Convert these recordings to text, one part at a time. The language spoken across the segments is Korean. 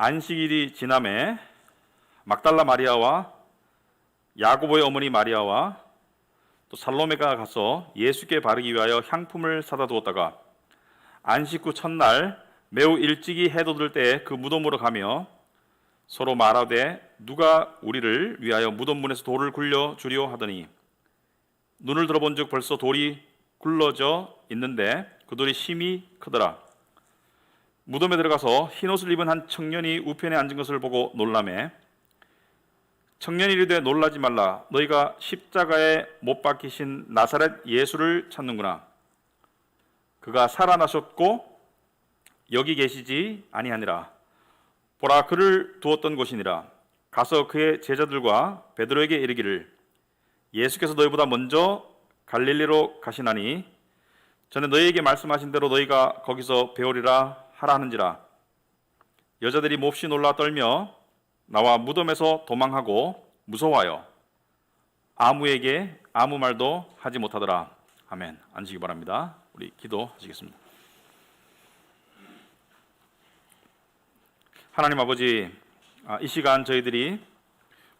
안식일이 지남에 막달라 마리아와 야고보의 어머니 마리아와 또 살로메가 가서 예수께 바르기 위하여 향품을 사다 두었다가 안식 후 첫날 매우 일찍이 해 돋을 때에 그 무덤으로 가며 서로 말하되 누가 우리를 위하여 무덤 문에서 돌을 굴려 주리오 하더니 눈을 들어본즉 벌써 돌이 굴러져 있는데 그 돌이 심히 크더라. 무덤에 들어가서 흰옷을 입은 한 청년이 우편에 앉은 것을 보고 놀라매 청년이 이르되 놀라지 말라. 너희가 십자가에 못 박히신 나사렛 예수를 찾는구나. 그가 살아나셨고 여기 계시지 아니하니라. 보라, 그를 두었던 곳이니라. 가서 그의 제자들과 베드로에게 이르기를 예수께서 너희보다 먼저 갈릴리로 가시나니 전에 너희에게 말씀하신 대로 너희가 거기서 배우리라 하라 하는지라. 여자들이 몹시 놀라 떨며 나와 무덤에서 도망하고 무서워하여 아무에게 아무 말도 하지 못하더라. 아멘. 앉으시기 바랍니다. 우리 기도하시겠습니다. 하나님 아버지, 이 시간 저희들이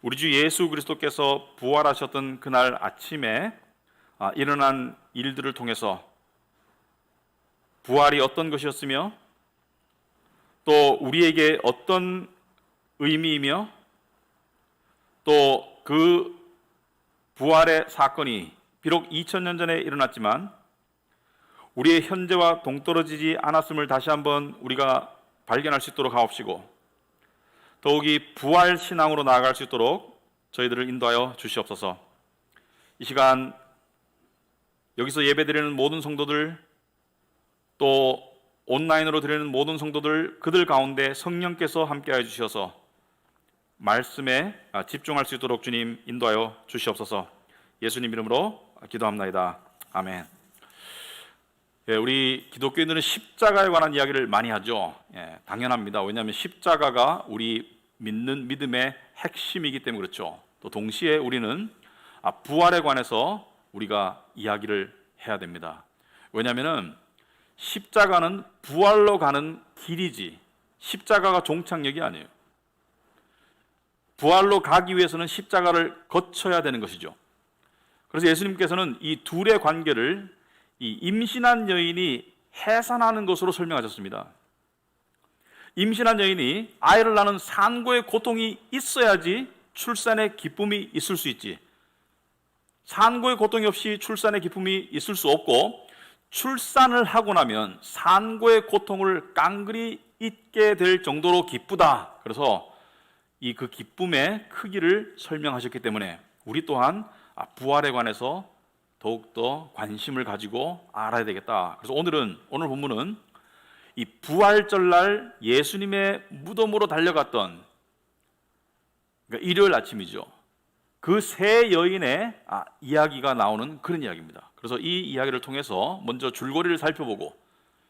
우리 주 예수 그리스도께서 부활하셨던 그날 아침에 일어난 일들을 통해서 부활이 어떤 것이었으며 또 우리에게 어떤 의미이며 또 그 부활의 사건이 비록 2000년 전에 일어났지만 우리의 현재와 동떨어지지 않았음을 다시 한번 우리가 발견할 수 있도록 하옵시고 더욱이 부활 신앙으로 나아갈 수 있도록 저희들을 인도하여 주시옵소서. 이 시간 여기서 예배드리는 모든 성도들 또 온라인으로 드리는 모든 성도들 그들 가운데 성령께서 함께하여 주셔서 말씀에 집중할 수 있도록 주님 인도하여 주시옵소서. 예수님 이름으로 기도합나이다. 아멘. 우리 기독교인들은 십자가에 관한 이야기를 많이 하죠. 당연합니다. 왜냐하면 십자가가 우리 믿는 믿음의 핵심이기 때문에 그렇죠. 또 동시에 우리는 부활에 관해서 우리가 이야기를 해야 됩니다. 왜냐하면 십자가는 부활로 가는 길이지 십자가가 종착역이 아니에요. 부활로 가기 위해서는 십자가를 거쳐야 되는 것이죠. 그래서 예수님께서는 이 둘의 관계를 이 임신한 여인이 해산하는 것으로 설명하셨습니다. 임신한 여인이 아이를 낳는 산고의 고통이 있어야지 출산의 기쁨이 있을 수 있지. 산고의 고통이 없이 출산의 기쁨이 있을 수 없고 출산을 하고 나면 산고의 고통을 깡그리 잊게 될 정도로 기쁘다. 그래서 그 기쁨의 크기를 설명하셨기 때문에 우리 또한 부활에 관해서 더욱더 관심을 가지고 알아야 되겠다. 그래서 오늘 본문은 이 부활절날 예수님의 무덤으로 달려갔던 그러니까 일요일 아침이죠. 그 세 여인의 이야기가 나오는 그런 이야기입니다. 그래서 이 이야기를 통해서 먼저 줄거리를 살펴보고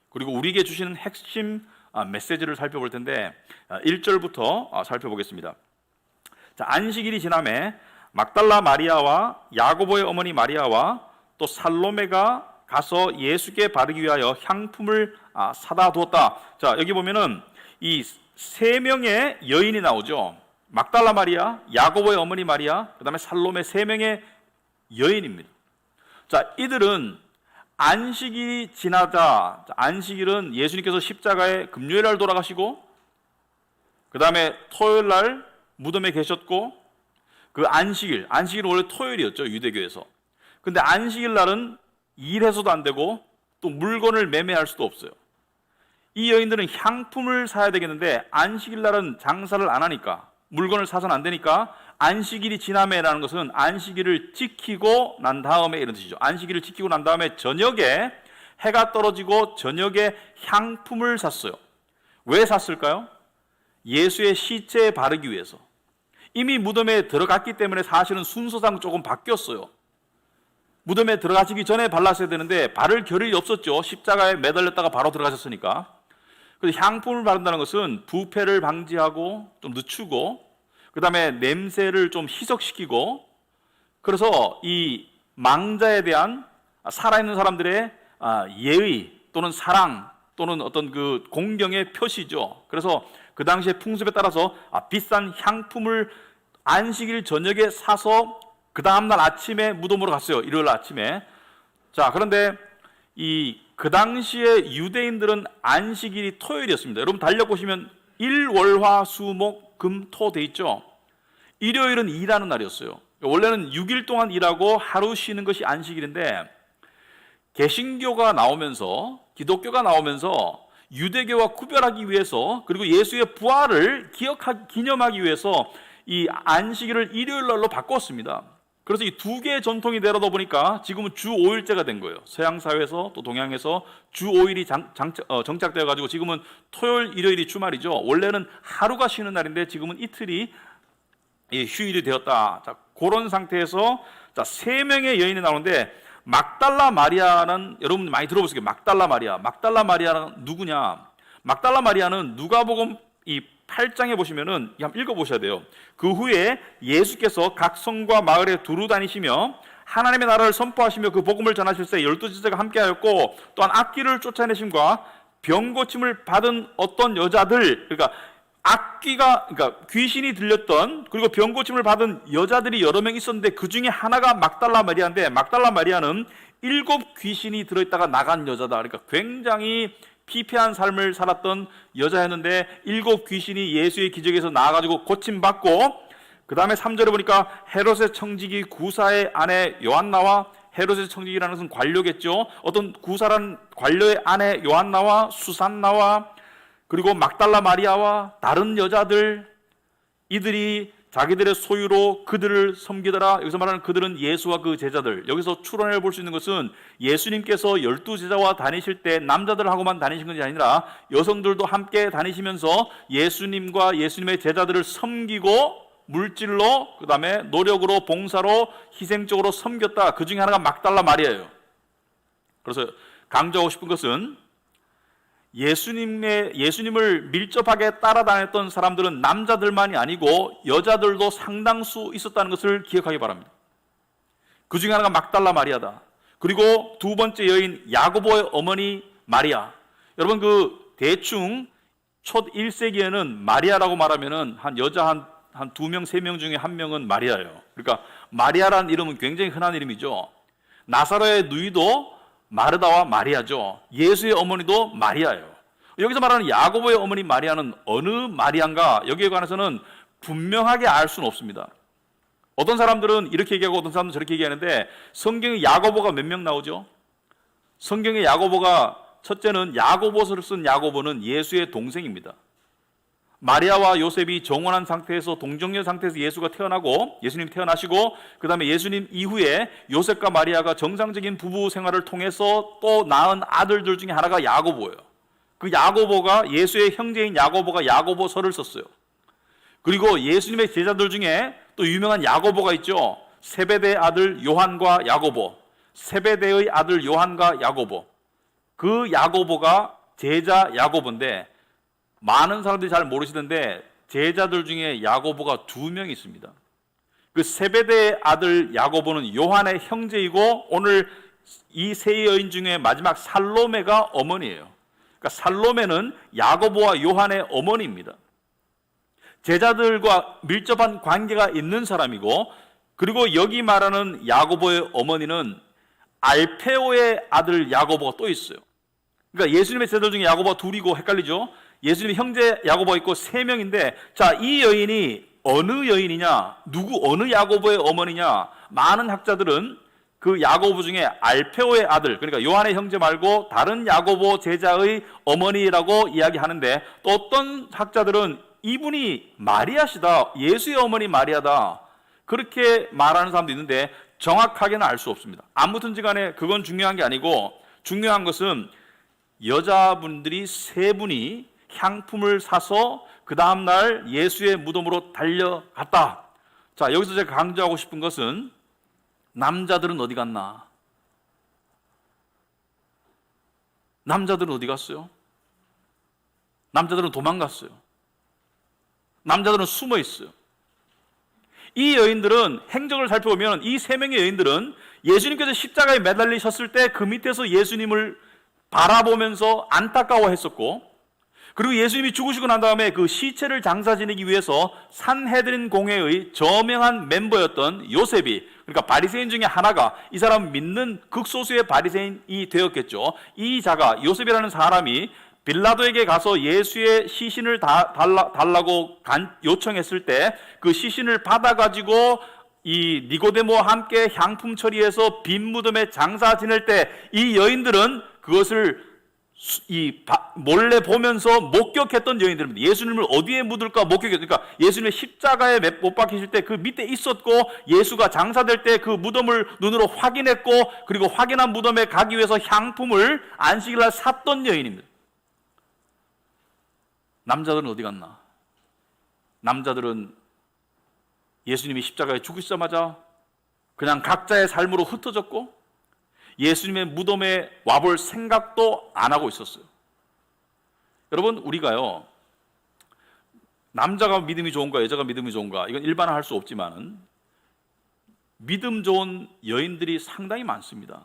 그리고 우리에게 주시는 핵심 메시지를 살펴볼 텐데 1절부터 살펴보겠습니다. 자, 안식일이 지남에 막달라 마리아와 야고보의 어머니 마리아와 또 살로메가 가서 예수께 바르기 위하여 향품을 사다 두었다. 자, 여기 보면은 이 세 명의 여인이 나오죠. 막달라 마리아, 야고보의 어머니 마리아, 그 다음에 살로메 세 명의 여인입니다. 자, 이들은 안식일이 지나자, 안식일은 예수님께서 십자가에 금요일날 돌아가시고 그 다음에 토요일날 무덤에 계셨고 그 안식일은 원래 토요일이었죠, 유대교에서. 근데 안식일 날은 일해서도 안 되고 또 물건을 매매할 수도 없어요. 이 여인들은 향품을 사야 되겠는데 안식일 날은 장사를 안 하니까 물건을 사서는 안 되니까 안식일이 지나매라는 것은 안식일을 지키고 난 다음에 이런 뜻이죠. 안식일을 지키고 난 다음에 저녁에 해가 떨어지고 저녁에 향품을 샀어요. 왜 샀을까요? 예수의 시체에 바르기 위해서. 이미 무덤에 들어갔기 때문에 사실은 순서상 조금 바뀌었어요. 무덤에 들어가시기 전에 발랐어야 되는데 바를 겨를이 없었죠. 십자가에 매달렸다가 바로 들어가셨으니까. 그래서 향품을 바른다는 것은 부패를 방지하고 좀 늦추고 그 다음에 냄새를 좀 희석시키고 그래서 이 망자에 대한 살아있는 사람들의 예의 또는 사랑 또는 어떤 그 공경의 표시죠. 그래서 그 당시의 풍습에 따라서 비싼 향품을 안식일 저녁에 사서 그 다음날 아침에 무덤으로 갔어요. 일요일 아침에. 자, 그런데 그 당시에 유대인들은 안식일이 토요일이었습니다. 여러분 달력 보시면 일, 월, 화, 수, 목, 금, 토 돼 있죠. 일요일은 일하는 날이었어요. 원래는 6일 동안 일하고 하루 쉬는 것이 안식일인데, 개신교가 나오면서, 기독교가 나오면서 유대교와 구별하기 위해서, 그리고 예수의 부활을 기념하기 위해서 이 안식일을 일요일 날로 바꿨습니다. 그래서 이 두 개의 전통이 내려다 보니까 지금은 주 5일제가 된 거예요. 서양 사회에서 또 동양에서 주 5일이 정착되어 가지고 지금은 토요일, 일요일이 주말이죠. 원래는 하루가 쉬는 날인데 지금은 이틀이 휴일이 되었다. 자, 그런 상태에서 자, 3명의 여인이 나오는데, 막달라 마리아는 여러분 많이 들어보시겠어요. 막달라 마리아는 누구냐? 막달라 마리아는 누가복음 이 8장에 보시면은 한번 읽어보셔야 돼요. 그 후에 예수께서 각 성과 마을에 두루 다니시며 하나님의 나라를 선포하시며 그 복음을 전하실 때 12제자가 함께하였고, 또한 악귀를 쫓아내심과 병 고침을 받은 어떤 여자들, 그러니까 귀신이 들렸던, 그리고 병 고침을 받은 여자들이 여러 명 있었는데 그 중에 하나가 막달라 마리아인데, 막달라 마리아는 7 귀신이 들어있다가 나간 여자다. 그러니까 굉장히 피폐한 삶을 살았던 여자였는데 7 귀신이 예수의 기적에서 나와가지고 고침받고, 그 다음에 3절에 보니까 헤롯의 청지기 구사의 아내 요한나와, 헤롯의 청지기라는 것은 관료겠죠. 어떤 구사란 관료의 아내 요한나와 수산나와, 그리고 막달라 마리아와 다른 여자들, 이들이 자기들의 소유로 그들을 섬기더라. 여기서 말하는 그들은 예수와 그 제자들. 여기서 추론해 볼 수 있는 것은 예수님께서 12제자와 다니실 때 남자들하고만 다니신 것이 아니라 여성들도 함께 다니시면서 예수님과 예수님의 제자들을 섬기고 물질로, 그 다음에 노력으로, 봉사로, 희생적으로 섬겼다. 그 중에 하나가 막달라 마리아예요. 그래서 강조하고 싶은 것은, 예수님을 밀접하게 따라다녔던 사람들은 남자들만이 아니고 여자들도 상당수 있었다는 것을 기억하기 바랍니다. 그 중에 하나가 막달라 마리아다. 그리고 두 번째 여인 야고보의 어머니 마리아. 여러분 대충 첫 1세기에는 마리아라고 말하면은 한 여자 한 2명, 3명 중에 1명은 마리아예요. 그러니까 마리아라는 이름은 굉장히 흔한 이름이죠. 나사로의 누이도 마르다와 마리아죠. 예수의 어머니도 마리아예요. 여기서 말하는 야고보의 어머니 마리아는 어느 마리아인가, 여기에 관해서는 분명하게 알 수는 없습니다. 어떤 사람들은 이렇게 얘기하고 어떤 사람들은 저렇게 얘기하는데, 성경에 야고보가 몇 명 나오죠? 성경에 야고보가, 첫째는 야고보서를 쓴 야고보는 예수의 동생입니다. 마리아와 요셉이 정혼한 상태에서, 동정녀 상태에서 예수가 태어나고, 예수님 태어나시고, 그 다음에 예수님 이후에 요셉과 마리아가 정상적인 부부 생활을 통해서 또 낳은 아들들 중에 하나가 야고보예요. 그 야고보가, 예수의 형제인 야고보가 야고보서를 썼어요. 그리고 예수님의 제자들 중에 또 유명한 야고보가 있죠. 세베대의 아들 요한과 야고보, 세베대의 아들 요한과 야고보. 그 야고보가 제자 야고보인데, 많은 사람들이 잘 모르시던데 제자들 중에 야고보가 2명 있습니다. 그 세베대의 아들 야고보는 요한의 형제이고, 오늘 이 세 여인 중에 마지막 살로메가 어머니예요. 그러니까 살로메는 야고보와 요한의 어머니입니다. 제자들과 밀접한 관계가 있는 사람이고, 그리고 여기 말하는 야고보의 어머니는 알페오의 아들 야고보가 또 있어요. 그러니까 예수님의 제자들 중에 야고보가 2이고 헷갈리죠. 예수님의 형제 야고보가 있고 3명인데, 자, 이 여인이 어느 여인이냐, 어느 야고보의 어머니냐, 많은 학자들은 그 야고보 중에 알페오의 아들, 그러니까 요한의 형제 말고 다른 야고보 제자의 어머니라고 이야기하는데, 또 어떤 학자들은 이분이 마리아시다, 예수의 어머니 마리아다, 그렇게 말하는 사람도 있는데 정확하게는 알 수 없습니다. 아무튼지 간에 그건 중요한 게 아니고, 중요한 것은 여자분들이 3분이 향품을 사서 그 다음날 예수의 무덤으로 달려갔다. 자, 여기서 제가 강조하고 싶은 것은, 남자들은 어디 갔나? 남자들은 어디 갔어요? 남자들은 도망갔어요. 남자들은 숨어 있어요. 이 여인들은, 행적을 살펴보면 이 3명의 여인들은 예수님께서 십자가에 매달리셨을 때 그 밑에서 예수님을 바라보면서 안타까워했었고, 그리고 예수님이 죽으시고 난 다음에 그 시체를 장사 지내기 위해서 산헤드린 공회의 저명한 멤버였던 요셉이, 그러니까 바리새인 중에 하나가, 이 사람 믿는 극소수의 바리새인이 되었겠죠. 이 자가, 요셉이라는 사람이 빌라도에게 가서 예수의 시신을 달라고 요청했을 때 그 시신을 받아가지고 이 니고데모와 함께 향품 처리해서 빈 무덤에 장사 지낼 때 이 여인들은 그것을 몰래 보면서 목격했던 여인들입니다. 예수님을 어디에 묻을까 목격했어요. 그러니까 예수님의 십자가에 못 박히실 때 그 밑에 있었고, 예수가 장사될 때 그 무덤을 눈으로 확인했고, 그리고 확인한 무덤에 가기 위해서 향품을 안식일날 샀던 여인입니다. 남자들은 어디 갔나? 남자들은 예수님이 십자가에 죽으시자마자 그냥 각자의 삶으로 흩어졌고, 예수님의 무덤에 와볼 생각도 안 하고 있었어요. 여러분, 우리가요, 남자가 믿음이 좋은가 여자가 믿음이 좋은가 이건 일반화할 수 없지만은 믿음 좋은 여인들이 상당히 많습니다.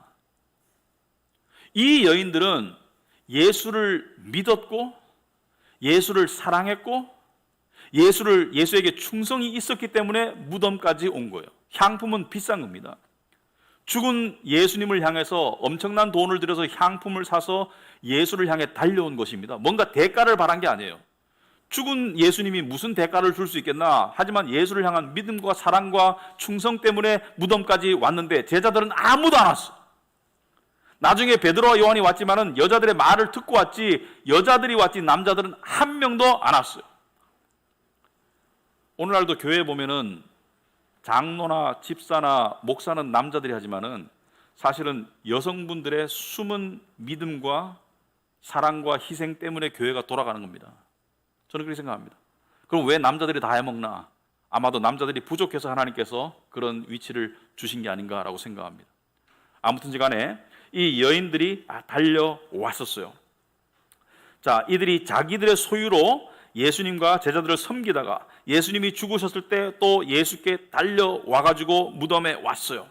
이 여인들은 예수를 믿었고, 예수를 사랑했고, 예수에게 충성이 있었기 때문에 무덤까지 온 거예요. 향품은 비싼 겁니다. 죽은 예수님을 향해서 엄청난 돈을 들여서 향품을 사서 예수를 향해 달려온 것입니다. 뭔가 대가를 바란 게 아니에요. 죽은 예수님이 무슨 대가를 줄 수 있겠나? 하지만 예수를 향한 믿음과 사랑과 충성 때문에 무덤까지 왔는데 제자들은 아무도 안 왔어. 나중에 베드로와 요한이 왔지만은 여자들의 말을 듣고 왔지, 여자들이 왔지 남자들은 한 명도 안 왔어요. 오늘날도 교회에 보면은 장로나 집사나 목사는 남자들이 하지만은 사실은 여성분들의 숨은 믿음과 사랑과 희생 때문에 교회가 돌아가는 겁니다. 저는 그렇게 생각합니다. 그럼 왜 남자들이 다 해먹나? 아마도 남자들이 부족해서 하나님께서 그런 위치를 주신 게 아닌가라고 생각합니다. 아무튼 간에 이 여인들이 달려왔었어요. 자, 이들이 자기들의 소유로 예수님과 제자들을 섬기다가 예수님이 죽으셨을 때 또 예수께 달려와가지고 무덤에 왔어요.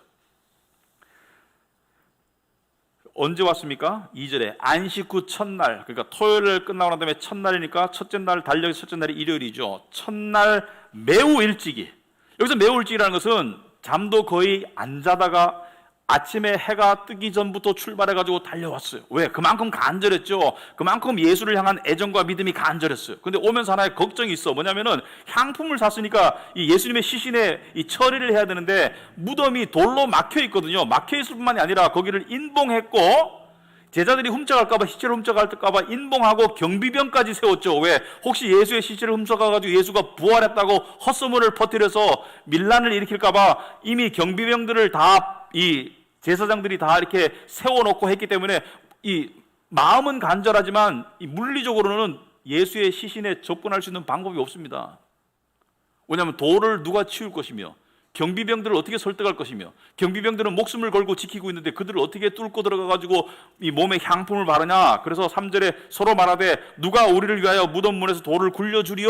언제 왔습니까? 2절에 안식 후 첫날, 그러니까 토요일을 끝나고 난 다음에 첫날이니까 첫째 날 달력이 첫째 날이 일요일이죠. 첫날 매우 일찍이, 여기서 매우 일찍이라는 것은 잠도 거의 안 자다가 아침에 해가 뜨기 전부터 출발해가지고 달려왔어요. 왜? 그만큼 간절했죠. 그만큼 예수를 향한 애정과 믿음이 간절했어요. 근데 오면서 하나의 걱정이 있어. 뭐냐면은 향품을 샀으니까 이 예수님의 시신에 이 처리를 해야 되는데 무덤이 돌로 막혀 있거든요. 막혀 있을 뿐만이 아니라 거기를 인봉했고, 제자들이 훔쳐갈까봐, 시체를 훔쳐갈까봐 인봉하고 경비병까지 세웠죠. 왜? 혹시 예수의 시체를 훔쳐가가지고 예수가 부활했다고 헛소문을 퍼뜨려서 밀란을 일으킬까봐 이미 경비병들을 이 제사장들이 다 이렇게 세워놓고 했기 때문에 이 마음은 간절하지만 이 물리적으로는 예수의 시신에 접근할 수 있는 방법이 없습니다. 왜냐하면 돌을 누가 치울 것이며, 경비병들을 어떻게 설득할 것이며, 경비병들은 목숨을 걸고 지키고 있는데 그들을 어떻게 뚫고 들어가가지고 이 몸에 향품을 바르냐. 그래서 3절에 서로 말하되 누가 우리를 위하여 무덤 문에서 돌을 굴려주리요.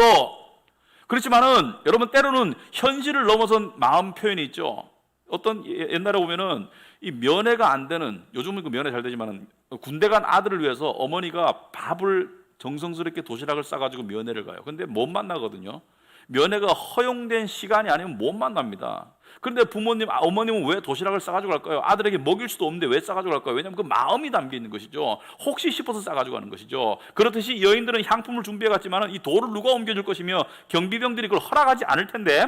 그렇지만은 여러분, 때로는 현실을 넘어선 마음 표현이 있죠. 어떤 옛날에 보면은 이 면회가 안 되는, 요즘은 그 면회 잘 되지만은 군대 간 아들을 위해서 어머니가 밥을 정성스럽게 도시락을 싸가지고 면회를 가요. 근데 못 만나거든요. 면회가 허용된 시간이 아니면 못 만납니다. 그런데 어머님은 왜 도시락을 싸가지고 갈까요? 아들에게 먹일 수도 없는데 왜 싸가지고 갈까요? 왜냐하면 그 마음이 담겨 있는 것이죠. 혹시 싶어서 싸가지고 가는 것이죠. 그렇듯이 여인들은 향품을 준비해 갔지만 이 돌을 누가 옮겨줄 것이며 경비병들이 그걸 허락하지 않을 텐데,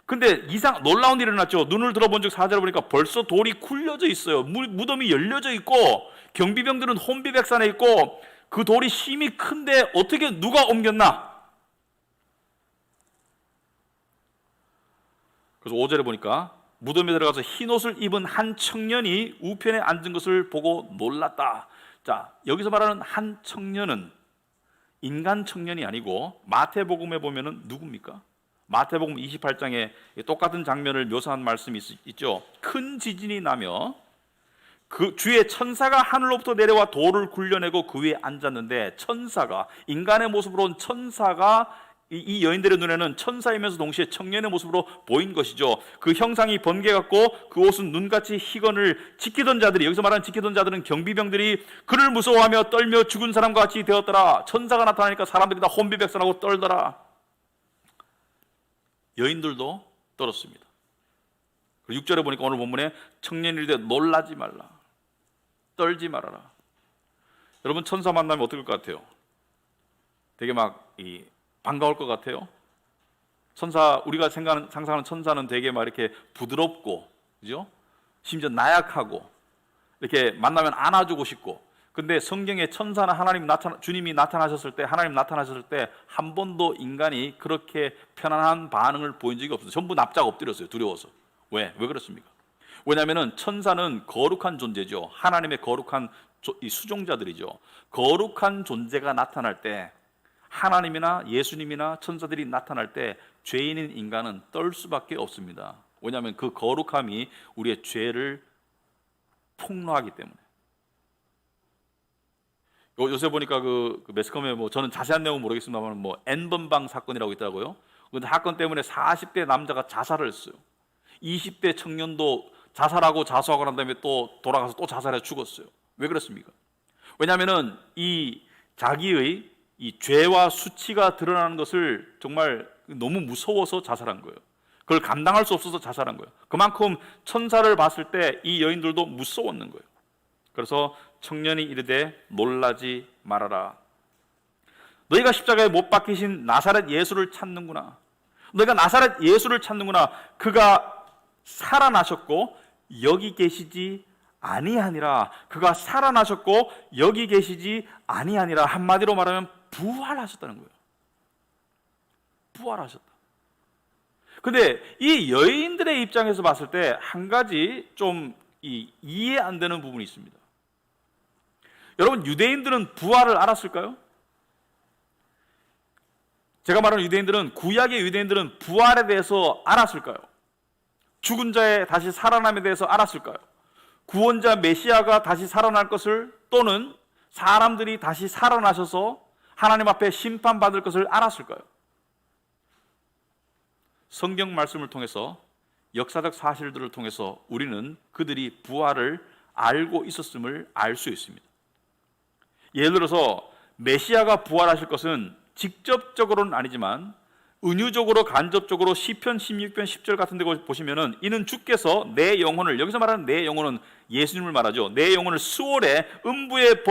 근데 놀라운 일이 일어났죠. 눈을 들어본 즉 4절을 보니까 벌써 돌이 굴려져 있어요. 무덤이 열려져 있고 경비병들은 혼비백산해 있고 그 돌이 힘이 큰데 어떻게 누가 옮겼나? 그래서 5절에 보니까 무덤에 들어가서 흰 옷을 입은 한 청년이 우편에 앉은 것을 보고 놀랐다. 자, 여기서 말하는 한 청년은 인간 청년이 아니고 마태복음에 보면은 누굽니까? 마태복음 28장에 똑같은 장면을 묘사한 말씀이 있죠. 큰 지진이 나며 그 주의 천사가 하늘로부터 내려와 돌을 굴려내고 그 위에 앉았는데, 천사가, 인간의 모습으로 온 천사가 이 여인들의 눈에는 천사이면서 동시에 청년의 모습으로 보인 것이죠. 그 형상이 번개같고 그 옷은 눈같이 희건을 지키던 자들이, 여기서 말하는 지키던 자들은 경비병들이 그를 무서워하며 떨며 죽은 사람과 같이 되었더라. 천사가 나타나니까 사람들이 다 혼비백산하고 떨더라. 여인들도 떨었습니다. 그리고 6절에 보니까 오늘 본문에 청년이 이르되 놀라지 말라, 떨지 말아라. 여러분, 천사 만나면 어떨 것 같아요? 되게 반가울 것 같아요. 천사, 우리가 상상하는 천사는 되게 이렇게 부드럽고, 그죠? 심지어 나약하고, 이렇게 만나면 안아주고 싶고. 근데 성경에 천사나 주님이 나타나셨을 때, 하나님 나타나셨을 때 한 번도 인간이 그렇게 편안한 반응을 보인 적이 없어요. 전부 납작 엎드렸어요. 두려워서. 왜 그렇습니까? 왜냐하면 천사는 거룩한 존재죠. 하나님의 거룩한 이 수종자들이죠. 거룩한 존재가 나타날 때, 하나님이나 예수님이나 천사들이 나타날 때 죄인인 인간은 떨 수밖에 없습니다. 왜냐하면 그 거룩함이 우리의 죄를 폭로하기 때문에. 요새 보니까 그 매스컴에 저는 자세한 내용은 모르겠습니다만 N번방 사건이라고 있더라고요. 근데 사건 때문에 40대 남자가 자살을 했어요. 20대 청년도 자살하고 자수하고 난 다음에 또 돌아가서 또 자살해 죽었어요. 왜 그렇습니까? 왜냐하면은 이 자기의 이 죄와 수치가 드러나는 것을 정말 너무 무서워서 자살한 거예요. 그걸 감당할 수 없어서 자살한 거예요. 그만큼 천사를 봤을 때 이 여인들도 무서웠는 거예요. 그래서 청년이 이르되 놀라지 말아라. 너희가 십자가에 못 박히신 나사렛 예수를 찾는구나. 너희가 나사렛 예수를 찾는구나. 그가 살아나셨고 여기 계시지 아니하니라. 그가 살아나셨고 여기 계시지 아니하니라. 한마디로 말하면 부활하셨다는 거예요. 부활하셨다. 근데 이 여인들의 입장에서 봤을 때 한 가지 좀 이해 안 되는 부분이 있습니다. 여러분, 유대인들은 부활을 알았을까요? 제가 말하는 유대인들은, 구약의 유대인들은 부활에 대해서 알았을까요? 죽은 자의 다시 살아남에 대해서 알았을까요? 구원자 메시아가 다시 살아날 것을, 또는 사람들이 다시 살아나셔서 하나님 앞에 심판받을 것을 알았을까요? 성경 말씀을 통해서, 역사적 사실들을 통해서 우리는 그들이 부활을 알고 있었음을 알 수 있습니다. 예를 들어서 메시아가 부활하실 것은 직접적으로는 아니지만 은유적으로 간접적으로 시편 16편 10절 같은 데 보시면은 이는 주께서 내 영혼을, 여기서 말하는 내 영혼은 예수님을 말하죠. 내 영혼을 수월에 음부에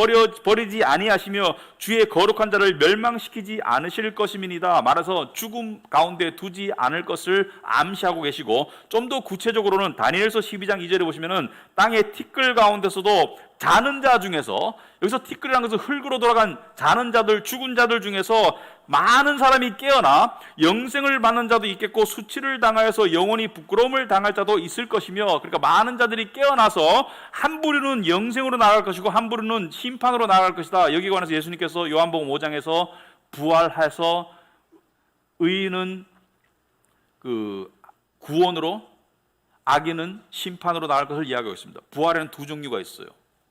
버리지 아니하시며 주의 거룩한 자를 멸망시키지 않으실 것임이니이다. 말해서 죽음 가운데 두지 않을 것을 암시하고 계시고, 좀 더 구체적으로는 다니엘서 12장 2절에 보시면은 땅의 티끌 가운데서도 자는 자 중에서, 여기서 티끌이라는 것은 흙으로 돌아간 자는 자들, 죽은 자들 중에서 많은 사람이 깨어나 영생을 받는 자도 있겠고 수치를 당하여서 영원히 부끄러움을 당할 자도 있을 것이며, 그러니까 많은 자들이 깨어나서 한 부류는 영생으로 나아갈 것이고 한 부류는 심판으로 나아갈 것이다. 여기에 관해서 예수님께서 요한복음 5장에서 부활해서 의인은 그 구원으로, 악인은 심판으로 나아갈 것을 이야기하고 있습니다. 부활에는 두 종류가 있어요.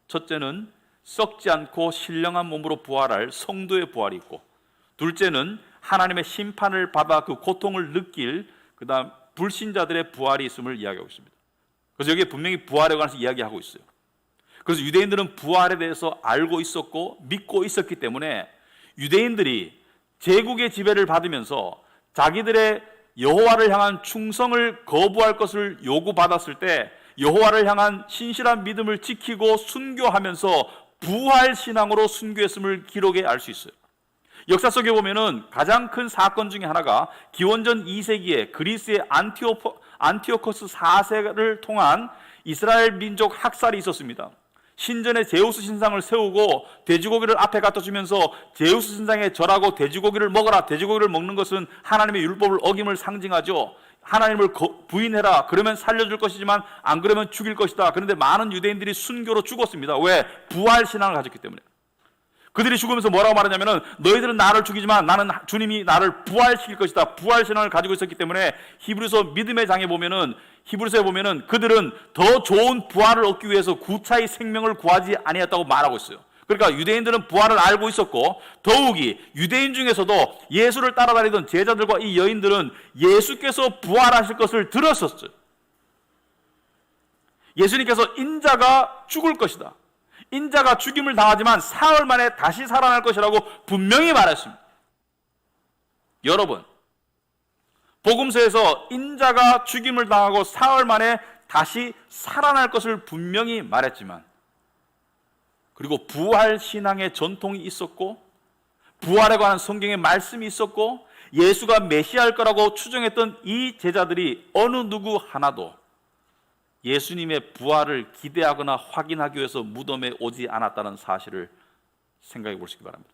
첫째는 썩지 않고 신령한 몸으로 부활할 성도의 부활이 있고, 둘째는 하나님의 심판을 받아 그 고통을 느낄 그다음 불신자들의 부활이 있음을 이야기하고 있습니다. 그래서 여기에 분명히 부활에 관해서 이야기하고 있어요. 그래서 유대인들은 부활에 대해서 알고 있었고 믿고 있었기 때문에 유대인들이 제국의 지배를 받으면서 자기들의 여호와를 향한 충성을 거부할 것을 요구받았을 때 여호와를 향한 신실한 믿음을 지키고 순교하면서 부활신앙으로 순교했음을 기록에 알 수 있어요. 역사 속에 보면은 가장 큰 사건 중에 하나가 기원전 2세기에 그리스의 안티오코스 4세를 통한 이스라엘 민족 학살이 있었습니다. 신전에 제우스 신상을 세우고 돼지고기를 앞에 갖다 주면서 제우스 신상에 절하고 돼지고기를 먹어라. 돼지고기를 먹는 것은 하나님의 율법을 어김을 상징하죠. 하나님을 부인해라. 그러면 살려줄 것이지만 안 그러면 죽일 것이다. 그런데 많은 유대인들이 순교로 죽었습니다. 왜? 부활신앙을 가졌기 때문에. 그들이 죽으면서 뭐라고 말하냐면은 너희들은 나를 죽이지만 나는 주님이 나를 부활시킬 것이다. 부활신앙을 가지고 있었기 때문에 히브리서 믿음의 장에 보면은, 히브리서에 보면은 그들은 더 좋은 부활을 얻기 위해서 구차히 생명을 구하지 아니했다고 말하고 있어요. 그러니까 유대인들은 부활을 알고 있었고, 더욱이 유대인 중에서도 예수를 따라다니던 제자들과 이 여인들은 예수께서 부활하실 것을 들었었어요. 예수님께서 인자가 죽을 것이다, 인자가 죽임을 당하지만 사흘 만에 다시 살아날 것이라고 분명히 말했습니다. 여러분, 복음서에서 인자가 죽임을 당하고 사흘 만에 다시 살아날 것을 분명히 말했지만, 그리고 부활 신앙의 전통이 있었고, 부활에 관한 성경의 말씀이 있었고, 예수가 메시아일 거라고 추정했던 이 제자들이 어느 누구 하나도 예수님의 부활을 기대하거나 확인하기 위해서 무덤에 오지 않았다는 사실을 생각해 보시기 바랍니다.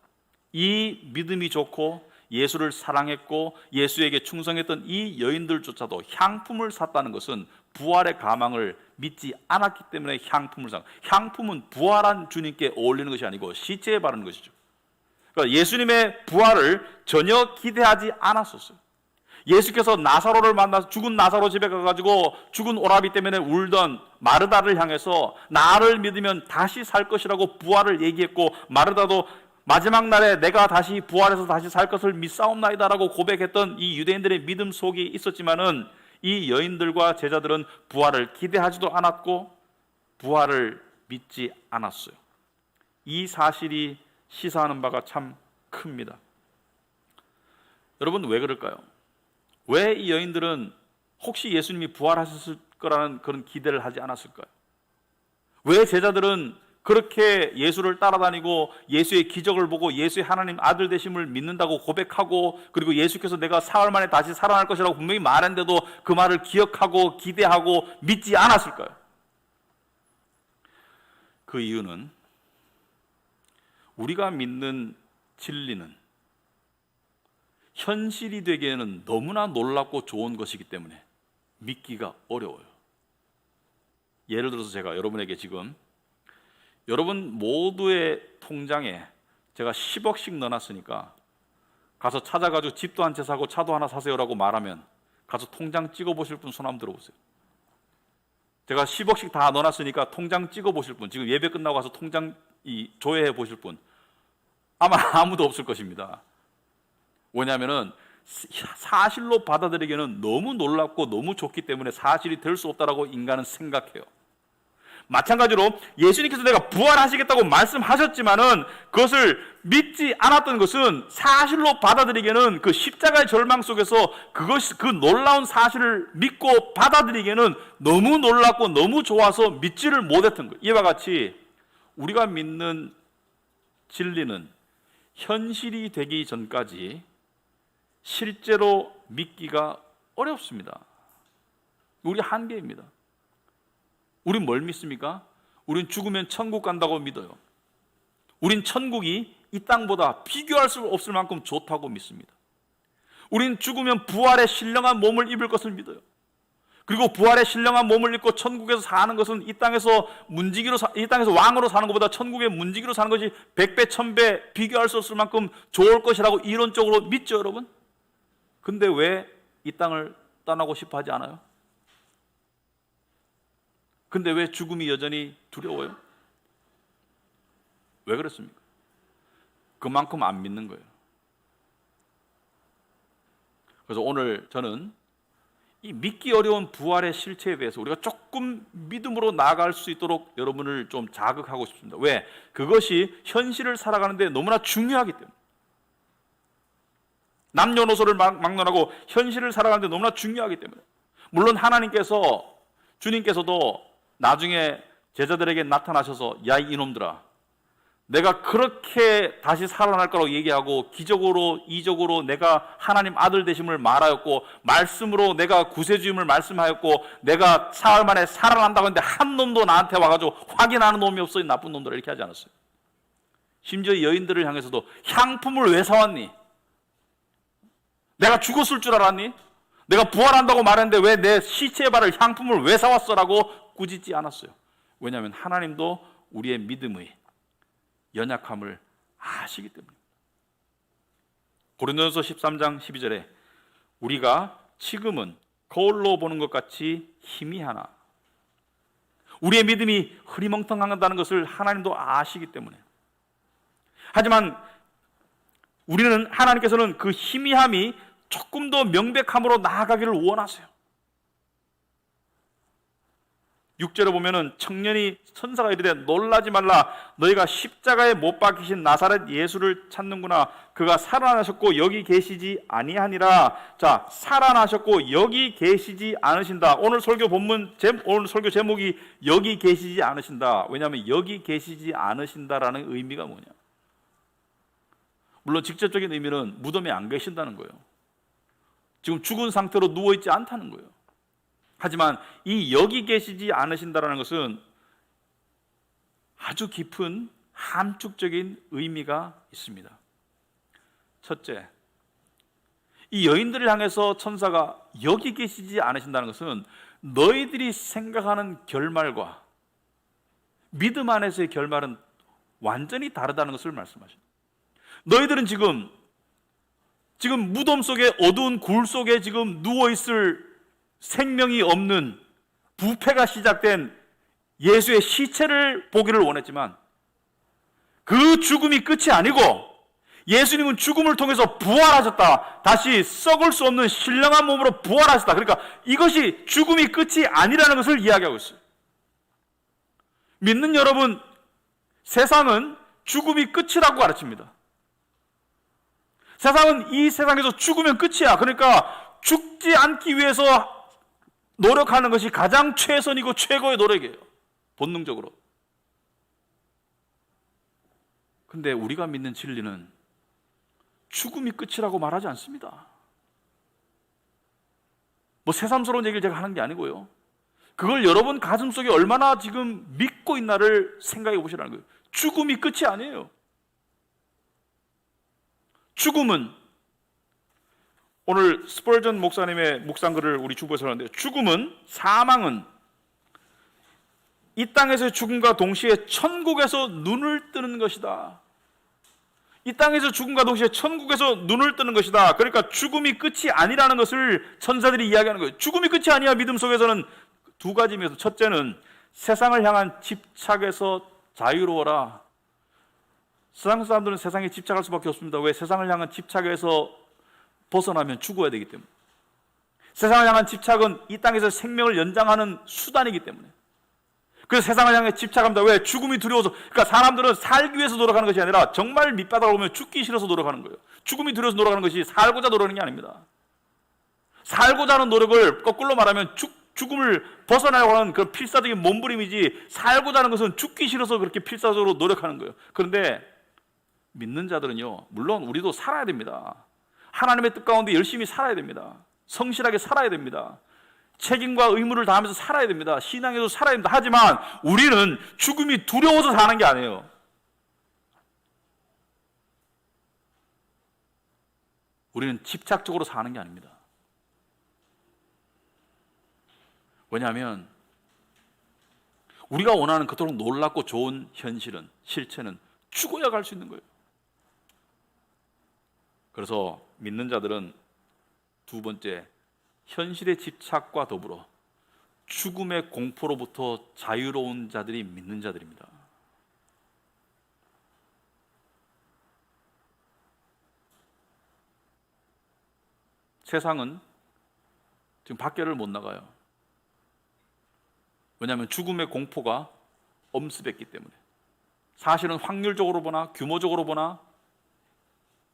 이 믿음이 좋고 예수를 사랑했고 예수에게 충성했던 이 여인들조차도 향품을 샀다는 것은 부활의 가망을 믿지 않았기 때문에 향품을 산, 향품은 부활한 주님께 어울리는 것이 아니고 시체에 바르는 것이죠. 그러니까 예수님의 부활을 전혀 기대하지 않았었어요. 예수께서 나사로를 만나서 죽은 나사로 집에 가가지고 죽은 오라비 때문에 울던 마르다를 향해서 나를 믿으면 다시 살 것이라고 부활을 얘기했고, 마르다도 마지막 날에 내가 다시 부활해서 다시 살 것을 믿사옵나이다라고 고백했던 이 유대인들의 믿음 속이 있었지만은, 이 여인들과 제자들은 부활을 기대하지도 않았고 부활을 믿지 않았어요. 이 사실이 시사하는 바가 참 큽니다. 여러분, 왜 그럴까요? 왜 이 여인들은 혹시 예수님이 부활하셨을 거라는 그런 기대를 하지 않았을까요? 왜 제자들은 그렇게 예수를 따라다니고 예수의 기적을 보고 예수의 하나님 아들 되심을 믿는다고 고백하고, 그리고 예수께서 내가 사흘 만에 다시 살아날 것이라고 분명히 말했는데도 그 말을 기억하고 기대하고 믿지 않았을까요? 그 이유는 우리가 믿는 진리는 현실이 되기에는 너무나 놀랍고 좋은 것이기 때문에 믿기가 어려워요. 예를 들어서 제가 여러분에게 지금 여러분 모두의 통장에 제가 10억씩 넣어놨으니까 가서 찾아가지고 집도 한 채 사고 차도 하나 사세요라고 말하면 가서 통장 찍어보실 분 손 한번 들어보세요. 제가 10억씩 다 넣어놨으니까 통장 찍어보실 분, 지금 예배 끝나고 가서 통장 조회해 보실 분 아마 아무도 없을 것입니다. 왜냐하면 사실로 받아들이기에는 너무 놀랍고 너무 좋기 때문에 사실이 될 수 없다라고 인간은 생각해요. 마찬가지로 예수님께서 내가 부활하시겠다고 말씀하셨지만은 그것을 믿지 않았던 것은 사실로 받아들이기에는 그 십자가의 절망 속에서 그 놀라운 사실을 믿고 받아들이기에는 너무 놀랍고 너무 좋아서 믿지를 못했던 거예요. 이와 같이 우리가 믿는 진리는 현실이 되기 전까지 실제로 믿기가 어렵습니다. 우리 한계입니다. 우린 뭘 믿습니까? 우린 죽으면 천국 간다고 믿어요. 우린 천국이 이 땅보다 비교할 수 없을 만큼 좋다고 믿습니다. 우린 죽으면 부활의 신령한 몸을 입을 것을 믿어요. 그리고 부활의 신령한 몸을 입고 천국에서 사는 것은 이 땅에서 왕으로 사는 것보다 천국의 문지기로 사는 것이 100배, 1000배 비교할 수 없을 만큼 좋을 것이라고 이론적으로 믿죠, 여러분? 근데 왜 이 땅을 떠나고 싶어 하지 않아요? 근데 왜 죽음이 여전히 두려워요? 왜 그렇습니까? 그만큼 안 믿는 거예요. 그래서 오늘 저는 이 믿기 어려운 부활의 실체에 대해서 우리가 조금 믿음으로 나아갈 수 있도록 여러분을 좀 자극하고 싶습니다. 왜? 그것이 현실을 살아가는데 너무나 중요하기 때문에. 남녀노소를 막론하고 현실을 살아가는데 너무나 중요하기 때문에. 물론 하나님께서, 주님께서도 나중에 제자들에게 나타나셔서 야 이놈들아, 내가 그렇게 다시 살아날 거라고 얘기하고 기적으로 이적으로 내가 하나님 아들 되심을 말하였고 말씀으로 내가 구세주임을 말씀하였고 내가 사흘 만에 살아난다고 했는데 한 놈도 나한테 와가지고 확인하는 놈이 없어, 이 나쁜 놈들아, 이렇게 하지 않았어요. 심지어 여인들을 향해서도 향품을 왜 사왔니? 내가 죽었을 줄 알았니? 내가 부활한다고 말했는데 왜 내 시체에 바를 향품을 왜 사왔어라고 꾸짖지 않았어요. 왜냐하면 하나님도 우리의 믿음의 연약함을 아시기 때문입니다. 고린도전서 13장 12절에 우리가 지금은 거울로 보는 것 같이 희미하나, 우리의 믿음이 흐리멍텅한다는 것을 하나님도 아시기 때문에 하지만 우리는 하나님께서는 그 희미함이 조금 더 명백함으로 나아가기를 원하세요. 6절에 보면은 청년이 천사가 이르되 놀라지 말라, 너희가 십자가에 못 박히신 나사렛 예수를 찾는구나. 그가 살아나셨고 여기 계시지 아니하니라. 자, 살아나셨고 여기 계시지 않으신다. 오늘 설교 제목이 여기 계시지 않으신다. 왜냐하면 여기 계시지 않으신다라는 의미가 뭐냐? 물론 직접적인 의미는 무덤에 안 계신다는 거예요. 지금 죽은 상태로 누워있지 않다는 거예요. 하지만 이 여기 계시지 않으신다라는 것은 아주 깊은 함축적인 의미가 있습니다. 첫째, 이 여인들을 향해서 천사가 여기 계시지 않으신다는 것은 너희들이 생각하는 결말과 믿음 안에서의 결말은 완전히 다르다는 것을 말씀하십니다. 너희들은 지금 무덤 속에, 어두운 굴 속에 지금 누워있을 생명이 없는, 부패가 시작된 예수의 시체를 보기를 원했지만 그 죽음이 끝이 아니고 예수님은 죽음을 통해서 부활하셨다. 다시 썩을 수 없는 신령한 몸으로 부활하셨다. 그러니까 이것이 죽음이 끝이 아니라는 것을 이야기하고 있어요. 믿는 여러분, 세상은 죽음이 끝이라고 가르칩니다. 세상은 이 세상에서 죽으면 끝이야. 그러니까 죽지 않기 위해서 노력하는 것이 가장 최선이고 최고의 노력이에요. 본능적으로. 근데 우리가 믿는 진리는 죽음이 끝이라고 말하지 않습니다. 뭐 새삼스러운 얘기를 제가 하는 게 아니고요. 그걸 여러분 가슴속에 얼마나 지금 믿고 있나를 생각해 보시라는 거예요. 죽음이 끝이 아니에요. 죽음은, 오늘 스펄전 목사님의 묵상글을 우리 주보에서 하는데, 죽음은, 사망은 이 땅에서의 죽음과 동시에 천국에서 눈을 뜨는 것이다. 이 땅에서 죽음과 동시에 천국에서 눈을 뜨는 것이다. 그러니까 죽음이 끝이 아니라는 것을 천사들이 이야기하는 거예요. 죽음이 끝이 아니야. 믿음 속에서는 두 가지 의미에서, 첫째는 세상을 향한 집착에서 자유로워라. 세상 사람들은 세상에 집착할 수밖에 없습니다. 왜? 세상을 향한 집착에서 벗어나면 죽어야 되기 때문에. 세상을 향한 집착은 이 땅에서 생명을 연장하는 수단이기 때문에. 그래서 세상을 향해 집착합니다. 왜? 죽음이 두려워서. 그러니까 사람들은 살기 위해서 노력하는 것이 아니라 정말 밑바닥을 보면 죽기 싫어서 노력하는 거예요. 죽음이 두려워서 노력하는 것이 살고자 노력하는 게 아닙니다. 살고자 하는 노력을 거꾸로 말하면 죽음을 벗어나려고 하는 그런 필사적인 몸부림이지, 살고자 하는 것은 죽기 싫어서 그렇게 필사적으로 노력하는 거예요. 그런데 믿는 자들은요, 물론 우리도 살아야 됩니다. 하나님의 뜻 가운데 열심히 살아야 됩니다. 성실하게 살아야 됩니다. 책임과 의무를 다하면서 살아야 됩니다. 신앙에도 살아야 됩니다. 하지만 우리는 죽음이 두려워서 사는 게 아니에요. 우리는 집착적으로 사는 게 아닙니다. 왜냐하면 우리가 원하는 그토록 놀랍고 좋은 현실은, 실체는 죽어야 갈 수 있는 거예요. 그래서 믿는 자들은 두 번째, 현실의 집착과 더불어 죽음의 공포로부터 자유로운 자들이 믿는 자들입니다. 세상은 지금 밖에를 못 나가요. 왜냐하면 죽음의 공포가 엄습했기 때문에. 사실은 확률적으로 보나 규모적으로 보나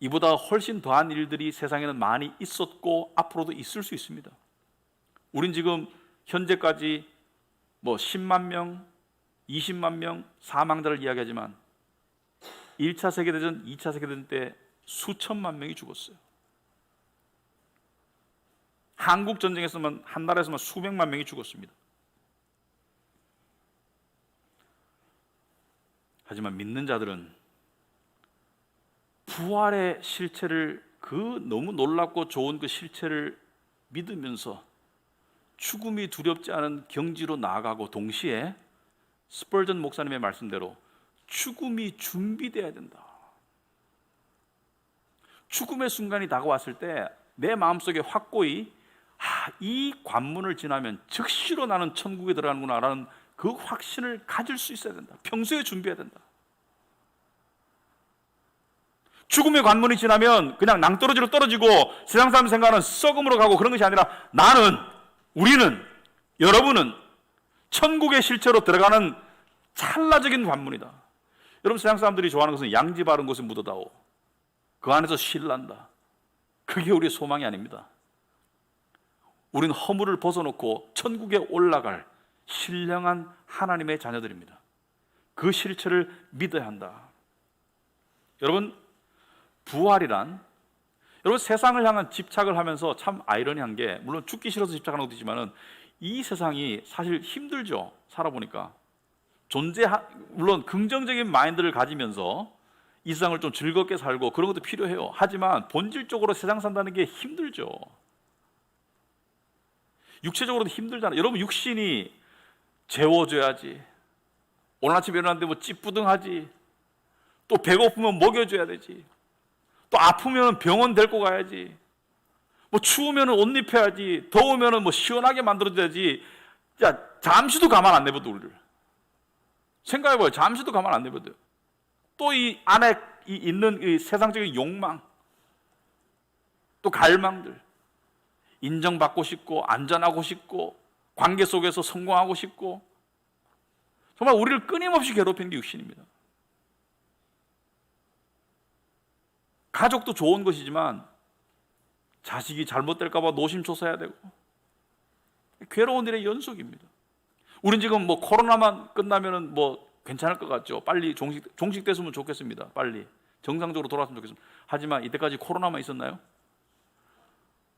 이보다 훨씬 더한 일들이 세상에는 많이 있었고 앞으로도 있을 수 있습니다. 우린 지금 현재까지 10만 명, 20만 명 사망자를 이야기하지만 1차 세계대전, 2차 세계대전 때 수천만 명이 죽었어요. 한국 전쟁에서만, 한 나라에서만 수백만 명이 죽었습니다. 하지만 믿는 자들은 부활의 실체를, 그 너무 놀랍고 좋은 그 실체를 믿으면서 죽음이 두렵지 않은 경지로 나아가고, 동시에 스펄전 목사님의 말씀대로 죽음이 준비되어야 된다. 죽음의 순간이 다가왔을 때 내 마음속에 확고히 이 관문을 지나면 즉시로 나는 천국에 들어가는구나라는 그 확신을 가질 수 있어야 된다. 평소에 준비해야 된다. 죽음의 관문이 지나면 그냥 낭떠러지로 떨어지고 세상 사람 생각은 썩음으로 가고 그런 것이 아니라 나는, 우리는, 여러분은 천국의 실체로 들어가는 찰나적인 관문이다. 여러분, 세상 사람들이 좋아하는 것은 양지 바른 곳에 묻어다오, 그 안에서 쉴란다. 그게 우리의 소망이 아닙니다. 우리는 허물을 벗어놓고 천국에 올라갈 신령한 하나님의 자녀들입니다. 그 실체를 믿어야 한다. 여러분, 부활이란, 여러분, 세상을 향한 집착을 하면서 참 아이러니한 게, 물론 죽기 싫어서 집착하는 것도 있지만은 이 세상이 사실 힘들죠. 살아보니까 물론 긍정적인 마인드를 가지면서 이 세상을 좀 즐겁게 살고 그런 것도 필요해요. 하지만 본질적으로 세상 산다는 게 힘들죠. 육체적으로도 힘들잖아요. 여러분, 육신이 재워줘야지, 오늘 아침에 일어났는데 뭐 찌뿌둥하지, 또 배고프면 먹여줘야 되지, 또 아프면 병원 데리고 가야지, 뭐 추우면 옷 입혀야지, 더우면 뭐 시원하게 만들어줘야지. 야, 잠시도 가만 안 내버려 우리를. 생각해봐요. 잠시도 가만 안 내버려. 또 이 안에 있는 이 세상적인 욕망, 또 갈망들, 인정받고 싶고 안전하고 싶고 관계 속에서 성공하고 싶고, 정말 우리를 끊임없이 괴롭히는 게 육신입니다. 가족도 좋은 것이지만 자식이 잘못될까 봐 노심초사해야 되고, 괴로운 일의 연속입니다. 우린 지금 뭐 코로나만 끝나면은 뭐 괜찮을 것 같죠. 빨리 종식됐으면 좋겠습니다. 빨리 정상적으로 돌아왔으면 좋겠습니다. 하지만 이때까지 코로나만 있었나요?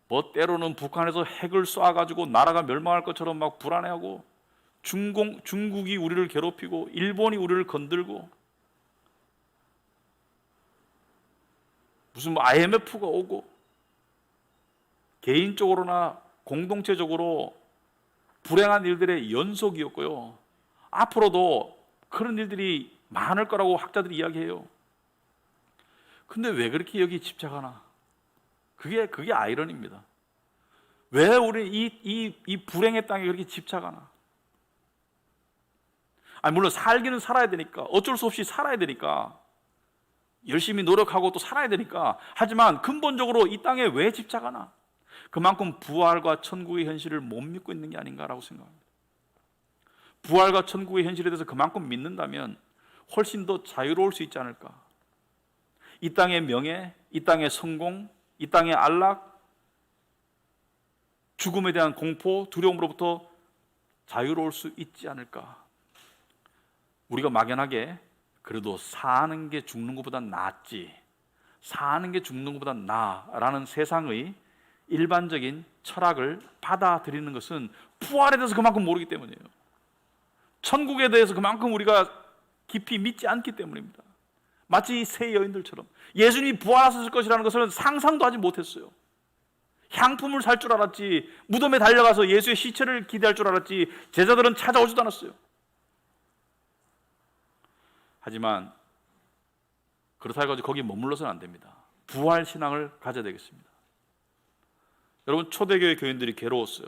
뭐 때로는 북한에서 핵을 쏴가지고 나라가 멸망할 것처럼 막 불안해하고, 중국이 우리를 괴롭히고, 일본이 우리를 건들고, 무슨 뭐 IMF가 오고, 개인적으로나 공동체적으로 불행한 일들의 연속이었고요. 앞으로도 그런 일들이 많을 거라고 학자들이 이야기해요. 근데 왜 그렇게 여기 집착하나? 그게 아이러니입니다. 왜 우리 이 불행의 땅에 그렇게 집착하나? 아니, 물론 살기는 살아야 되니까, 어쩔 수 없이 살아야 되니까, 열심히 노력하고 또 살아야 되니까. 하지만 근본적으로 이 땅에 왜 집착하나? 그만큼 부활과 천국의 현실을 못 믿고 있는 게 아닌가라고 생각합니다. 부활과 천국의 현실에 대해서 그만큼 믿는다면 훨씬 더 자유로울 수 있지 않을까? 이 땅의 명예, 이 땅의 성공, 이 땅의 안락, 죽음에 대한 공포, 두려움으로부터 자유로울 수 있지 않을까? 우리가 막연하게 그래도 사는 게 죽는 것보다 낫지, 사는 게 죽는 것보다 나라는 세상의 일반적인 철학을 받아들이는 것은 부활에 대해서 그만큼 모르기 때문이에요. 천국에 대해서 그만큼 우리가 깊이 믿지 않기 때문입니다. 마치 이 세 여인들처럼 예수님이 부활하셨을 것이라는 것을 상상도 하지 못했어요. 향품을 살 줄 알았지, 무덤에 달려가서 예수의 시체를 기대할 줄 알았지, 제자들은 찾아오지도 않았어요. 하지만 그렇다 해가지고 거기 머물러서는 안 됩니다. 부활 신앙을 가져야 되겠습니다. 여러분, 초대교회 교인들이 괴로웠어요.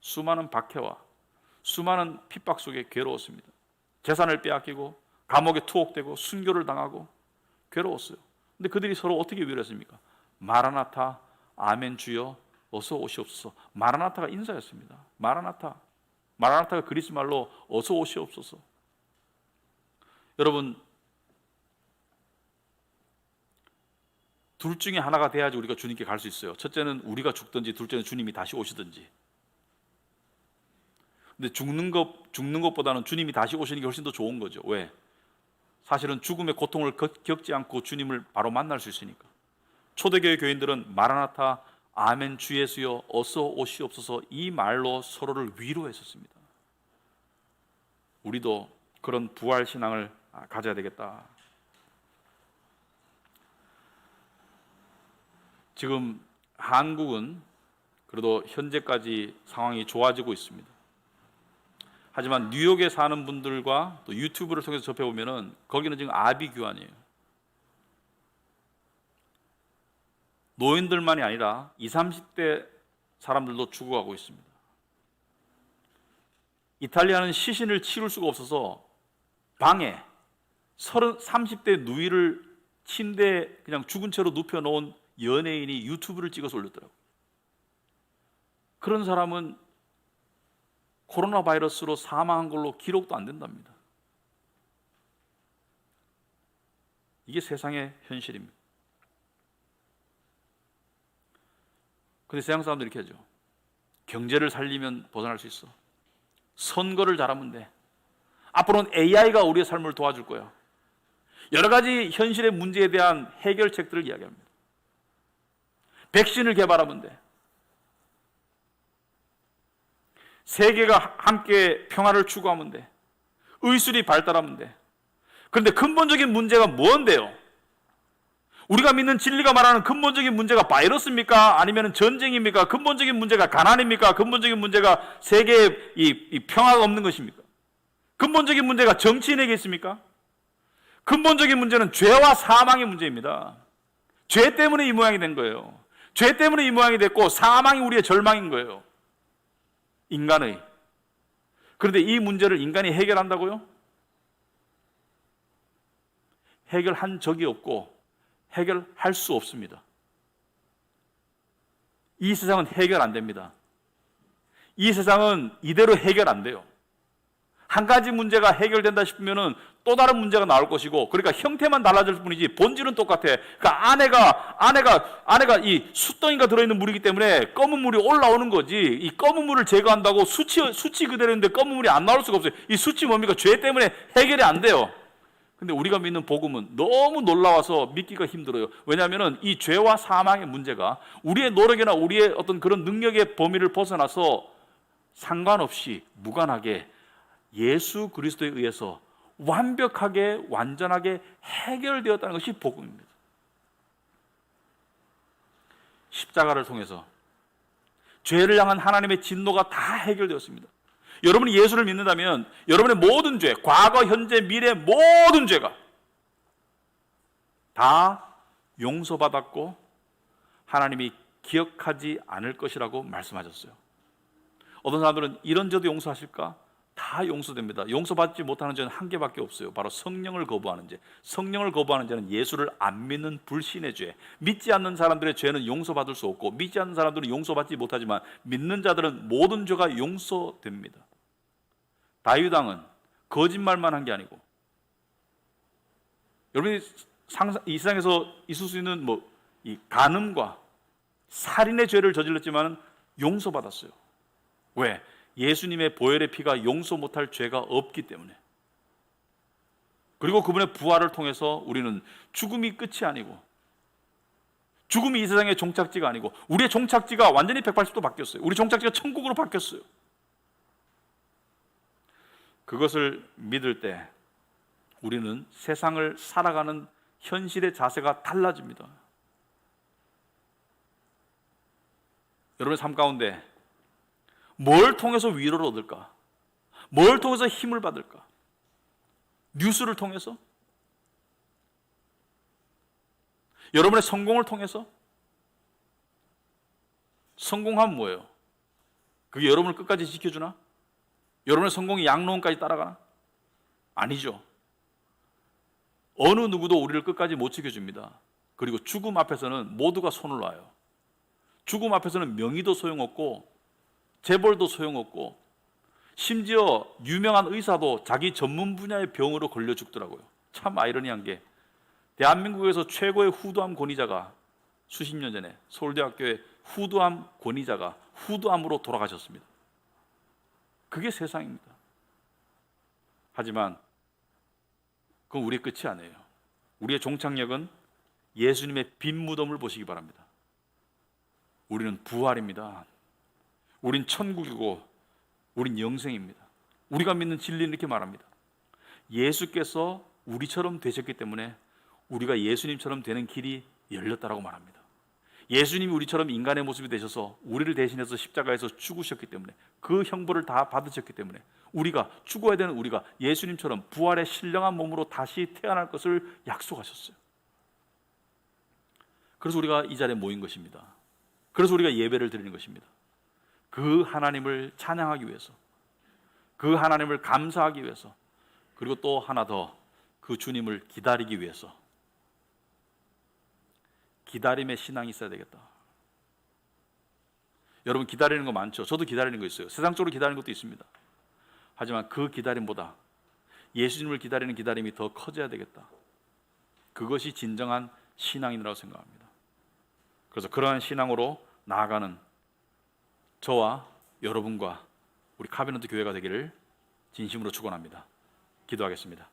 수많은 박해와 수많은 핍박 속에 괴로웠습니다. 재산을 빼앗기고 감옥에 투옥되고 순교를 당하고 괴로웠어요. 근데 그들이 서로 어떻게 위로했습니까? 마라나타, 아멘 주여 어서 오시옵소서. 마라나타가 인사였습니다. 마라나타가 그리스 말로 어서 오시옵소서. 여러분, 둘 중에 하나가 돼야지 우리가 주님께 갈 수 있어요. 첫째는 우리가 죽든지, 둘째는 주님이 다시 오시든지. 근데 죽는 것보다는 주님이 다시 오시는 게 훨씬 더 좋은 거죠. 왜? 사실은 죽음의 고통을 겪지 않고 주님을 바로 만날 수 있으니까. 초대교회 교인들은 마라나타, 아멘 주 예수여 어서 오시옵소서, 이 말로 서로를 위로했었습니다. 우리도 그런 부활 신앙을 가져야 되겠다. 지금 한국은 그래도 현재까지 상황이 좋아지고 있습니다. 하지만 뉴욕에 사는 분들과 또 유튜브를 통해서 접해보면 거기는 지금 아비규환이에요. 노인들만이 아니라 20, 30대 사람들도 죽어가고 있습니다. 이탈리아는 시신을 치울 수가 없어서 방에 30대 누이를 침대에 그냥 죽은 채로 눕혀놓은 연예인이 유튜브를 찍어서 올렸더라고요. 그런 사람은 코로나 바이러스로 사망한 걸로 기록도 안 된답니다. 이게 세상의 현실입니다. 근데 세상 사람들이 이렇게 하죠. 경제를 살리면 벗어날 수 있어. 선거를 잘하면 돼. 앞으로는 AI가 우리의 삶을 도와줄 거야. 여러 가지 현실의 문제에 대한 해결책들을 이야기합니다. 백신을 개발하면 돼. 세계가 함께 평화를 추구하면 돼. 의술이 발달하면 돼. 그런데 근본적인 문제가 뭔데요? 우리가 믿는 진리가 말하는 근본적인 문제가 바이러스입니까? 아니면 전쟁입니까? 근본적인 문제가 가난입니까? 근본적인 문제가 세계에 이 평화가 없는 것입니까? 근본적인 문제가 정치인에게 있습니까? 근본적인 문제는 죄와 사망의 문제입니다. 죄 때문에 이 모양이 된 거예요. 죄 때문에 이 모양이 됐고 사망이 우리의 절망인 거예요. 인간의. 그런데 이 문제를 인간이 해결한다고요? 해결한 적이 없고 해결할 수 없습니다. 이 세상은 해결 안 됩니다. 이 세상은 이대로 해결 안 돼요. 한 가지 문제가 해결된다 싶으면 또 다른 문제가 나올 것이고, 그러니까 형태만 달라질 뿐이지 본질은 똑같아. 그러니까 안에가 이 숫덩이가 들어있는 물이기 때문에 검은 물이 올라오는 거지. 이 검은 물을 제거한다고 수치 그대로인데 검은 물이 안 나올 수가 없어요. 이 수치 뭡니까? 죄 때문에 해결이 안 돼요. 근데 우리가 믿는 복음은 너무 놀라워서 믿기가 힘들어요. 왜냐하면 이 죄와 사망의 문제가 우리의 노력이나 우리의 어떤 그런 능력의 범위를 벗어나서 상관없이 무관하게 예수 그리스도에 의해서 완벽하게 완전하게 해결되었다는 것이 복음입니다. 십자가를 통해서 죄를 향한 하나님의 진노가 다 해결되었습니다. 여러분이 예수를 믿는다면 여러분의 모든 죄, 과거, 현재, 미래 모든 죄가 다 용서받았고 하나님이 기억하지 않을 것이라고 말씀하셨어요. 어떤 사람들은 이런 죄도 용서하실까? 다 용서됩니다. 용서받지 못하는 죄는 한 개밖에 없어요. 바로 성령을 거부하는 죄. 성령을 거부하는 죄는 예수를 안 믿는 불신의 죄. 믿지 않는 사람들의 죄는 용서받을 수 없고 믿지 않는 사람들은 용서받지 못하지만 믿는 자들은 모든 죄가 용서됩니다. 다윗 왕은 거짓말만 한 게 아니고, 여러분이 이 세상에서 있을 수 있는 이 간음과 살인의 죄를 저질렀지만 용서받았어요. 왜? 예수님의 보혈의 피가 용서 못할 죄가 없기 때문에. 그리고 그분의 부활을 통해서 우리는 죽음이 끝이 아니고, 죽음이 이 세상의 종착지가 아니고, 우리의 종착지가 완전히 180도 바뀌었어요. 우리 종착지가 천국으로 바뀌었어요. 그것을 믿을 때 우리는 세상을 살아가는 현실의 자세가 달라집니다. 여러분의 삶 가운데 뭘 통해서 위로를 얻을까? 뭘 통해서 힘을 받을까? 뉴스를 통해서? 여러분의 성공을 통해서? 성공하면 뭐예요? 그게 여러분을 끝까지 지켜주나? 여러분의 성공이 양로원까지 따라가나? 아니죠. 어느 누구도 우리를 끝까지 못 지켜줍니다. 그리고 죽음 앞에서는 모두가 손을 놔요. 죽음 앞에서는 명의도 소용없고 재벌도 소용없고 심지어 유명한 의사도 자기 전문 분야의 병으로 걸려 죽더라고요. 참 아이러니한 게 대한민국에서 최고의 후두암 권위자가 수십 년 전에 서울대학교의 후두암 권위자가 후두암으로 돌아가셨습니다. 그게 세상입니다. 하지만 그건 우리의 끝이 아니에요. 우리의 종착역은 예수님의 빈 무덤을 보시기 바랍니다. 우리는 부활입니다. 우린 천국이고 우린 영생입니다. 우리가 믿는 진리는 이렇게 말합니다. 예수께서 우리처럼 되셨기 때문에 우리가 예수님처럼 되는 길이 열렸다라고 말합니다. 예수님이 우리처럼 인간의 모습이 되셔서 우리를 대신해서 십자가에서 죽으셨기 때문에, 그 형벌을 다 받으셨기 때문에 우리가 죽어야 되는 우리가 예수님처럼 부활의 신령한 몸으로 다시 태어날 것을 약속하셨어요. 그래서 우리가 이 자리에 모인 것입니다. 그래서 우리가 예배를 드리는 것입니다. 그 하나님을 찬양하기 위해서, 그 하나님을 감사하기 위해서, 그리고 또 하나 더 그 주님을 기다리기 위해서. 기다림의 신앙이 있어야 되겠다. 여러분 기다리는 거 많죠? 저도 기다리는 거 있어요. 세상적으로 기다리는 것도 있습니다. 하지만 그 기다림보다 예수님을 기다리는 기다림이 더 커져야 되겠다. 그것이 진정한 신앙이라고 생각합니다. 그래서 그러한 신앙으로 나아가는 저와 여러분과 우리 카베넌트 교회가 되기를 진심으로 축원합니다. 기도하겠습니다.